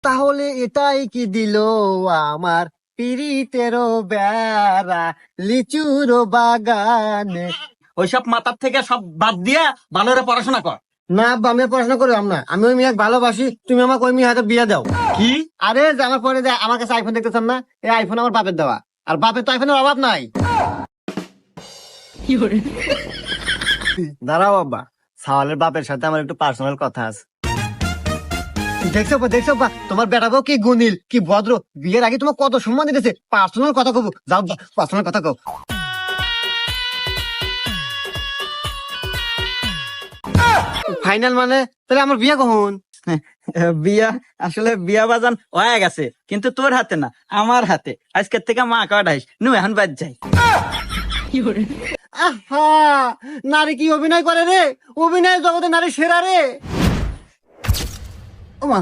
তাহলে এটাই কি দিল আমার পিরিতেরও বেড়া লিচুর বাগানে? ওইসব মাথার থেকে সব বাদ দিয়া ভালো করে পড়াশোনা কর। না আব্বা, আমি আর পড়াশোনা করলাম না। আমি ওই মেয়েকে ভালোবাসি, তুমি আমাকে ওই মেয়ে হাতে বিয়ে দাও। কি? আরে যে আমার পরে যে আমার কাছে আইফোন দেখতেছেন না, এই আইফোন আমার বাপের দেওয়া, আর বাপের তো আইফোনের অভাব নাই। দাঁড়াও আব্বা, সাওয়ালের বাপের সাথে আমার একটু পার্সোনাল কথা আছে। দেখছো বা তোমার বেটাবো কি গুণিল, কি ভদ্র, বিয়ের আগে তোমার কত সম্মান দিতেছে। পার্সোনাল কথা কব, যাও পার্সোনাল কথা কব। ফাইনাল মানে তাহলে আমার বিয়ে কখন? বিয়া আসলে বিয়া বাজান হয়ে গেছে, কিন্তু তোর হাতে না, আমার হাতে। আজকের থেকে মা কাটাইস নু, এখন বাদ যাই। আহা, নারী কি অভিনয় করে রে, অভিনয় জগতে নারী সেরা রে। ওমা,